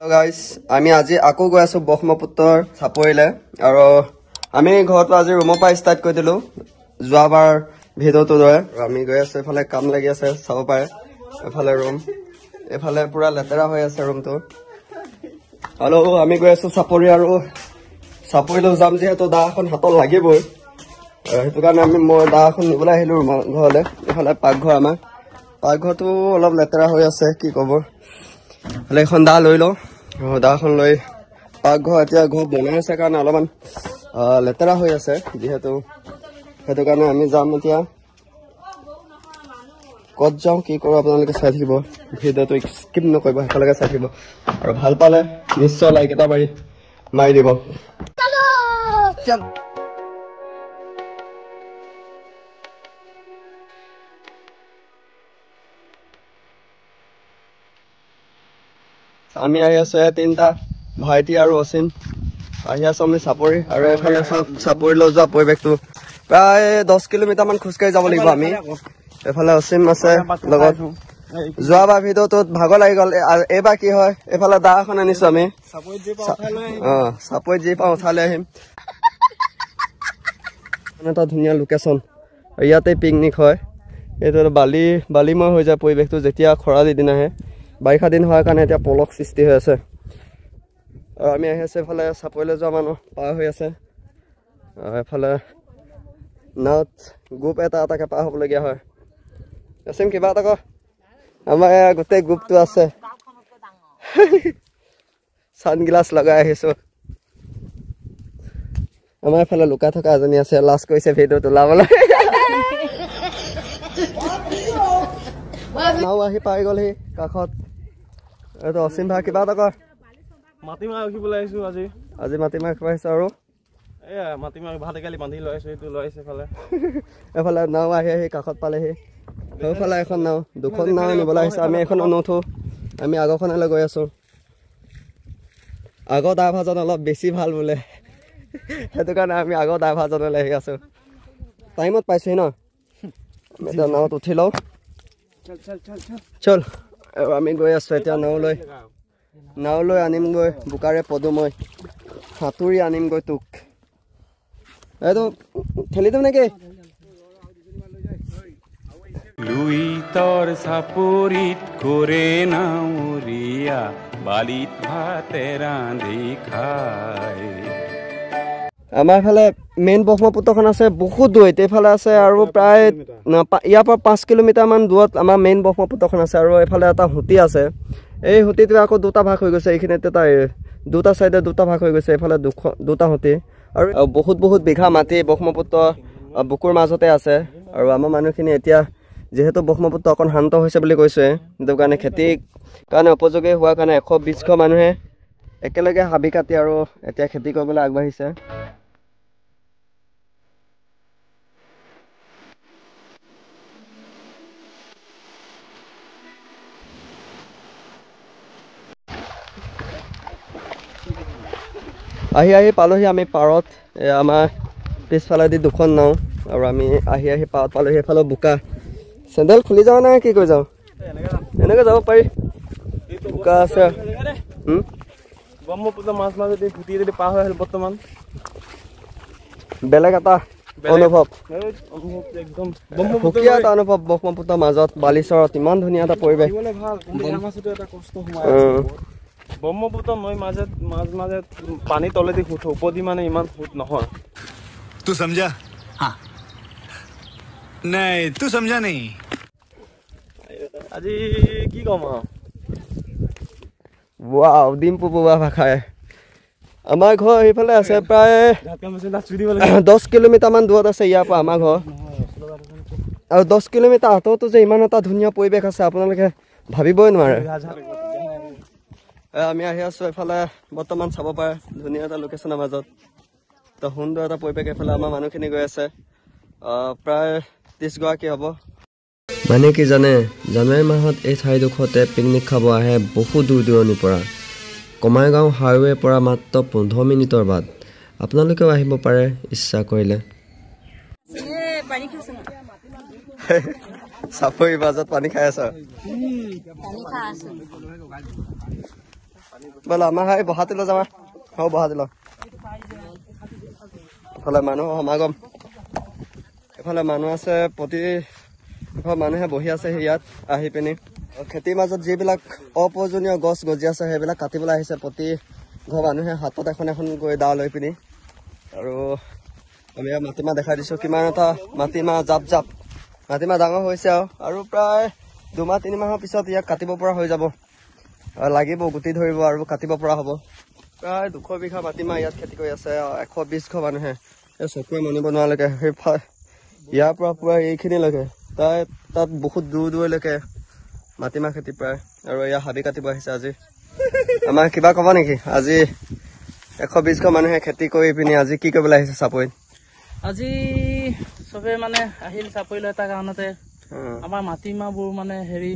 Guys আমি আজি আকৌ গৈ আছো ব্ৰহ্মপুত্ৰৰ চাপৰিলে আৰু আমি ঘৰটো আজি ৰুমৰ পৰা ষ্টাৰ্ট কৰি দিলো যোৱাবাৰ ভিডিঅ'টো দৰে আমি গৈ আছো এফালে কাম লাগি আছে চাব পাৰে এফালে ৰুম এফালে পুৰা লেতেৰা হৈ আছে ৰুমটো আৰু আমি গৈ আছো চাপৰি আৰু চাপৰিলৈ যাম যিহেতু দা এখন হাতত লাগিবই সেইটো কাৰণে আমি মই দা এখন নিবলৈ আহিলো ঘৰলৈ এফালে পাকঘৰ আমাৰ পাকঘৰটো অলপ লেতেৰা হৈ আছে কি ক'ব এখন দা লৈ লওঁ দাখন লৈ পাকঘৰ এতিয়া ঘৰ বনাই আছে কাৰণে অলপমান লেতেৰা হৈ আছে যিহেতু সেইটো কাৰণে আমি যাম এতিয়া ক'ত যাওঁ কি কৰোঁ আপোনালোকে চাই থাকিব ভিডিঅ'টো স্কিপ নকৰিব সেইফালেকে চাই থাকিব আৰু ভাল পালে নিশ্চয় লাইক এটা মাৰি দিব আমি আহি আছো তিনিটা ভাইটি আৰু অসীম আহি আছো আমি চাপৰি আৰু এফালে চাপৰিলৈ যোৱা পৰিৱেশটো প্ৰায় 10 কিলোমিটাৰ মান খোজকাঢ়ি যাব লাগিব আমি এফালে অসীম আছে লগত যোৱাবাৰ ভিডিঅ'টোত ভাগৰ লাগি গ'ল এইবাৰ কি হয় এফালে দা এখন আনিছো আমি চাপৰিত যি পাওঁ উঠাই লৈ আহিম এটা ধুনীয়া লোকেশ্যন ইয়াতে পিকনিক হয় এইটো বালিময় হৈ যায় পৰিৱেশটো যেতিয়া খৰালি দিন আহে বাৰিষা দিন হোৱাৰ কাৰণে এতিয়া পলস সৃষ্টি হৈ আছে আৰু আমি আহি আছো এফালে চাপৰিলৈ যোৱা মানুহ পাৰ হৈ আছে এফালে নাৱত গ্ৰুপ এটাকে পাৰ হ'বলগীয়া হয় অসীম কিবা এটা ক আমাৰ গোটেই গ্ৰুপটো আছে ছানগ্লাছ লগাই আহিছো আমাৰ এফালে লুকাই থকা এজনী আছে লাজ কৰিছে ভিডিঅ'টো ওলাবলৈ নাও আহি পাই গ'লহি কাষত এইটো অসীম ভাই কিবা এটা কৰ মাটিমাহ ৰখিবলৈ আহিছো আজি মাটিমাহ ৰখিব আহিছো আৰু এয়া মাটিমাহ ভাতে কালি বান্ধি লৈ আহিছো এইটো লৈ আহিছে এফালে এফালে নাও আহি কাষত পালেহি সেইফালে এখন নাও দুখন নাও নিবলৈ আহিছে আমি এখন নুঠো আমি আগৰখনলৈ গৈ আছো আগৰ ড্ৰাইভাৰজন অলপ বেছি ভাল বোলে সেইটো কাৰণে আমি আগৰ ড্ৰাইভাৰজনলৈ আহি আছো টাইমত পাইছোহি ন এতিয়া নাৱত উঠি লওঁ চল আমি গৈ আছো এতিয়া নাওলৈ আনিমগৈ বোকাৰে পদুময় সাঁতুৰি আনিমগৈ তোক এইটো ঠেলি দিম নেকি লুই তোৰ সাপুৰিত কৰে নাউৰিয়া বালিত ভাতে ৰান্ধি খায় আমাৰ ফালে মেইন ব্ৰহ্মপুত্ৰখন আছে বহুত দূৰত এইফালে আছে আৰু প্ৰায় ইয়াৰ পৰা 5 কিলোমিটাৰ মান দূৰত আমাৰ মেইন ব্ৰহ্মপুত্ৰখন আছে আৰু এইফালে এটা হুটি আছে এই হুটিটো আকৌ দুটা ভাগ হৈ গৈছে এইখিনিতে তাৰ দুটা চাইডে দুটা ভাগ হৈ গৈছে এইফালে দুটা হুটি আৰু বহুত বিঘা মাটি ব্ৰহ্মপুত্ৰ বুকুৰ মাজতে আছে আৰু আমাৰ মানুহখিনি এতিয়া যিহেতু ব্ৰহ্মপুত্ৰ অকণ শান্ত হৈছে বুলি কৈছে সেইটো কাৰণে খেতিৰ কাৰণে উপযোগী হোৱাৰ কাৰণে 120 ঘৰ মানুহে একেলগে হাবি কাটি আৰু এতিয়া খেতি কৰিবলৈ আগবাঢ়িছে আহি পালোহি আমি পাৰত আমাৰ পিছফালেদি দুখন নাও আৰু আমি আহি পাৰত পালোহি এফালে বোকা চেণ্ডেল খুলি যাওঁ নাই কি কৰি যাওঁ এনেকৈ যাব পাৰি বোকা আছে ব্ৰহ্মপুত্ৰ মাছ যদি ফুটি যদি পাৰ হৈ আহিল বৰ্তমান বেলেগ এটা অনুভৱ একদম সুকীয়া এটা অনুভৱ ব্ৰহ্মপুত্ৰৰ মাজত বালিচৰত ইমান ধুনীয়া এটা পৰিৱেশ ব্ৰহ্মপুত্ৰ নৈ মাজে পানী তলেদি সুত ওপদি মানে ইমান সুত নহয় तू समझा हाँ नहीं तू समझा नहीं আজি কি কম আৰু ৱাও ডিম্পু বৰুৱা ভাষাই আমাৰ ঘৰ এইফালে আছে প্ৰায় 10 কিলোমিটাৰ মান দূৰত আছে ইয়াৰ পৰা আমাৰ ঘৰ আৰু 10 কিলোমিটাৰ আঁতৰতো যে ইমান এটা ধুনীয়া পৰিৱেশ আছে আপোনালোকে ভাবিবই নোৱাৰে আমি আহি আছো এফালে বৰ্তমান চাব পাৰে ধুনীয়া এটা লোকেশ্যনৰ মাজত তো সুন্দৰ এটা পৰিৱেশ এফালে আমাৰ মানুহখিনি গৈ আছে প্ৰায় 30 গৰাকী হ'ব মানে কি জানে জানুৱাৰী মাহত এই ঠাইডোখৰতে পিকনিক খাব আহে বহু দূৰ দূৰণিৰ পৰা কমাৰগাঁও হাইৱেৰ পৰা মাত্ৰ 15 মিনিটৰ বাদ আপোনালোকেও আহিব পাৰে ইচ্ছা কৰিলে চাপৰি মাজত পানী খাই আছ ব'লা আমাৰ সেই বহাতে লৈ যাবা হ'ব বহাতে ল এফালে মানুহ সমাগম এফালে মানুহ আছে এফালে মানুহে বহি আছে ইয়াত আহি পিনি খেতিৰ মাজত যিবিলাক অপ্ৰয়োজনীয় গছ গজি আছে সেইবিলাক কাটিবলৈ আহিছে প্ৰতি ঘৰ মানুহে হাতত এখন এখন গৈ দা লৈ পিনি আৰু আমি মাটিমাহ দেখাই দিছোঁ কিমান এটা মাটিমাহ জাপ মাটিমাহ ডাঙৰ হৈছে আৰু প্ৰায় 2-3 মাহৰ পিছত ইয়াক কাটিব পৰা হৈ যাব লাগিব গুটি ধৰিব আৰু কাটিব পৰা হ'ব প্ৰায় 200 বিঘা মাটিমাহ ইয়াত খেতি কৰি আছে 120 ঘৰ মানুহে চকুৱে মনিব নোৱাৰালৈকে ইয়াৰ পৰা পুৰা এইখিনিলৈকে তাত বহুত দূৰলৈকে মাটিমাহ খেতি প্ৰায় আৰু ইয়াৰ হাবি কাটিব আহিছে আজি আমাৰ কিবা ক'ব নেকি আজি 120 ঘৰ মানুহে খেতি কৰি পিনি আজি কি কৰিবলৈ আহিছে চাপৰিত আজি চবে মানে আহিল চাপৰিলৈ এটা কাৰণতে আমাৰ মাটিমাহবোৰ মানে হেৰি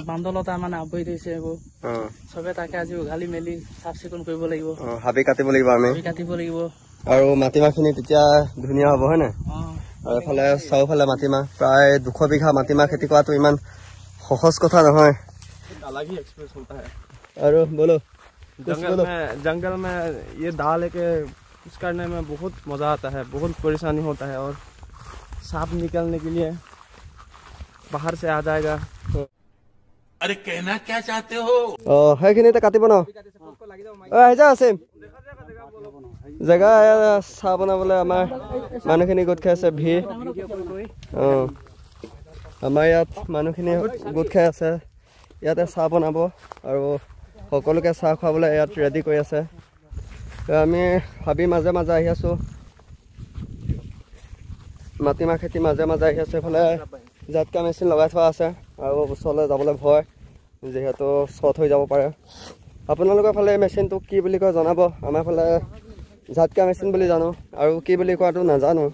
বান্দলতা মানে আৱৰি থৈছে এইবোৰ চবে তাকে আজি উঘালি মেলি চাফ চিকুণ কৰিব লাগিব হাবি কাটিব লাগিব আমি কাটিব লাগিব আৰু মাটিমাহখিনি তেতিয়া ধুনীয়া হ'ব হয় নাই আৰু এফালে চাৰিওফালে মাটিমাহ প্ৰায় 200 বিঘা মাটিমাহ খেতি কৰাটো ইমান সহজ কথা নহয় अलग ही एक्सपीरियंस होता है আৰু বলো जंगल में ये दाल लेके कुछ करने में बहुत मजा आता है बहुत परेशानी होता है और सांप निकलने के लिए बाहर से आ जाएगा अरे कहना क्या चाहते हो সেইখিনিতে কাটিব ন আহি যা আছে জেগা চাহ বনাবলৈ আমাৰ মানুহখিনি গোট খাই আছে ভিৰ আমাৰ ইয়াত মানুহখিনি গোট খাই আছে ইয়াতে চাহ বনাব আৰু সকলোকে চাহ খুৱাবলৈ ইয়াত ৰেডি কৰি আছে আমি হাবি মাজে মাজে আহি আছোঁ মাটিমাহ খেতি মাজে মাজে আহি আছোঁ এইফালে জাটকা মেচিন লগাই থোৱা আছে আৰু ওচৰলৈ যাবলৈ ভয় যিহেতু শ্বৰ্ট হৈ যাব পাৰে আপোনালোকৰ ফালে মেচিনটো কি বুলি কয় জনাব আমাৰ ফালে জাটকা মেচিন বুলি জানো আৰু কি বুলি কোৱাটো নাজানো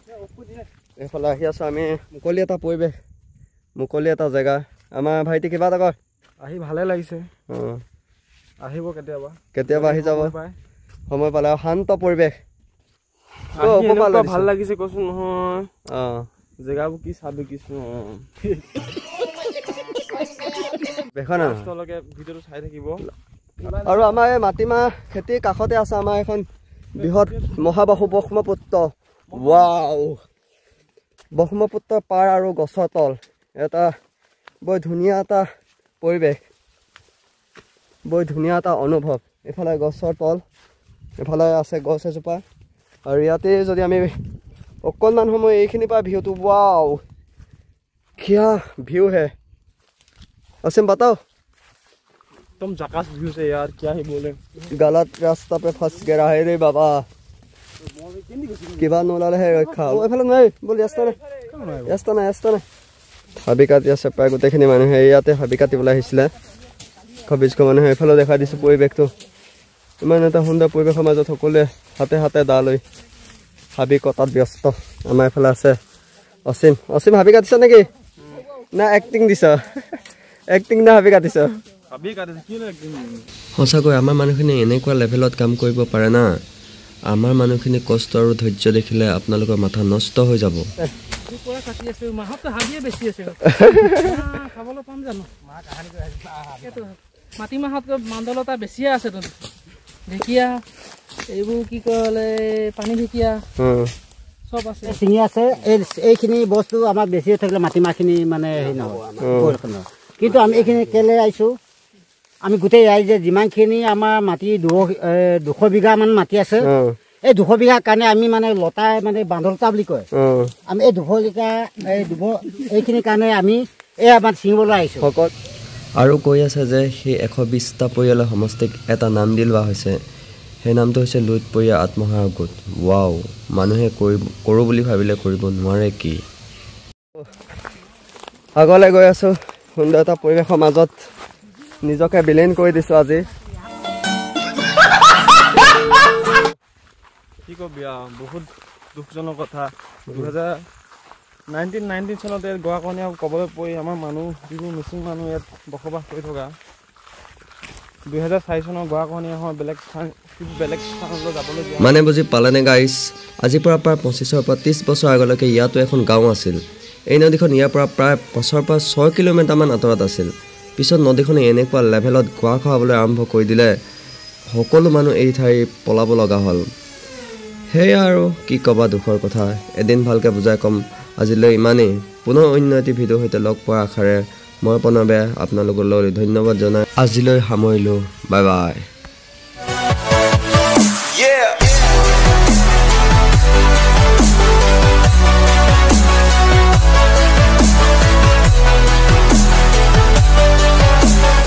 এইফালে আহি আছোঁ আমি মুকলি এটা পৰিৱেশ মুকলি এটা জেগা আমাৰ ভাইটি কিবা এটা কয় আহি ভালে লাগিছে আহিব কেতিয়াবা আহি যাব সময় পালে শান্ত পৰিৱেশ ভাল লাগিছে কৈছো নহয় জেগাবোৰ কি চাবি কিছু ভিডিঅ'টো চাই থাকিব আৰু আমাৰ এই মাটিমাহ খেতিৰ কাষতে আছে আমাৰ এখন বৃহৎ মহাবাহু ব্ৰহ্মপুত্ৰ ৱাও ব্ৰহ্মপুত্ৰ পাৰ আৰু গছৰ তল এটা বৰ ধুনীয়া এটা পৰিৱেশ বৰ ধুনীয়া এটা অনুভৱ এইফালে গছৰ তল এইফালে আছে গছ এজোপা আৰু ইয়াতে যদি আমি অকণমান সময় এইখিনিৰ পৰা ভিউটো ৱাও क्या व्यू है असीम बताओ तुम झकास व्यू से यार क्या ही बोले गलत रास्ता पे फंस गया है रे बाबा किबा नोलाले है रखा ओ एफाले নাই বল यास्ता নাই হাবি কাটি আছে প্ৰায় গোটেইখিনি মানুহে ইয়াতে হাবি কাটিবলৈ আহিছিলে খবিজক মানুহে এফালে দেখা দিছে পৰিৱেশটো ইমান এটা সুন্দৰ পৰিৱেশৰ মাজত সকলোৱে হাতে হাতে দা লৈ হাবি কটাত ব্যস্ত আমাৰ এফালে আছে অসীম হাবি কাটিছ নেকি না এক্টিং দিছ এক্টিং না হাবি কাটিছ সঁচাকৈ আমাৰ মানুহখিনি এনেকুৱা লেভেলত কাম কৰিব পাৰে না আমাৰ মানুহখিনি কষ্ট আৰু ধৈৰ্য দেখিলে আপোনালোকৰ মাথা নষ্ট হৈ যাব মাটিমাহত মান্দলতা বেছিয়ে আছে ঢেকীয়া এইবোৰ কি কলে পানী ঢেকীয়া সব আছে চিঙি আছে এইখিনি বস্তু আমাৰ বেছি থাকিলে মাটিমাহখিনি মানে হেৰি নহয় কিন্তু আমি এইখিনি কেলে আহিছোঁ আমি গোটেই ৰাইজে যিমানখিনি আমাৰ মাটি 200 বিঘামান মাটি আছে এই 200 বিঘাৰ কাৰণে আমি মানে লতাই মানে বান্দলতা বুলি কয় আমি এই 200 বিঘা এইখিনিৰ কাৰণে আমি এই আমাৰ ছিঙিবলৈ আহিছোঁ আৰু কৈ আছে যে সেই 120টা পৰিয়ালৰ সমষ্টিক এটা নাম দি লোৱা হৈছে সেই নামটো হৈছে লুইতপৰীয়া আত্মসহায়ক গোট ৱাও মানুহে কৰোঁ বুলি ভাবিলে কৰিব নোৱাৰে কি আগলৈ গৈ আছোঁ সুন্দৰ এটা পৰিৱেশৰ মাজত নিজকে বিলীন কৰি দিছোঁ আজি কি কবি বহুত দুখজনক কথা 1919 চনতে গুৱাহাটীয়া ক'বলৈ পৰি আমাৰ মানুহ যিবোৰ মিচিং মানুহ ইয়াত বসবাস কৰি থকা 2004 চনৰ গুৱাহাটীয়া হয় বেলেগ স্থানলৈ যাবলৈ মানে বুজি পালেনে গাইছ আজিৰ পৰা প্ৰায় 25ৰ পৰা 30 বছৰ আগলৈকে ইয়াতো এখন গাঁও আছিল এই নদীখন ইয়াৰ পৰা প্ৰায় 5 পৰা 6 কিলোমিটাৰমান আঁতৰত আছিল পিছত নদীখনে এনেকুৱা লেভেলত গোৱা খুৱাবলৈ আৰম্ভ কৰি দিলে সকলো মানুহ এই ঠাই পলাব লগা হ'ল। সেয়া আৰু কি ক'বা দুখৰ কথা, এদিন ভালকৈ বুজাই ক'ম। আজিলৈ ইমানেই। পুনৰ অন্য এটি ভিডিঅ'ৰ সৈতে লগ পোৱাৰ আশাৰে মই প্ৰণৱে আপোনালোকলৈ ধন্যবাদ জনাই আজিলৈ সামৰিলোঁ। Bye bye.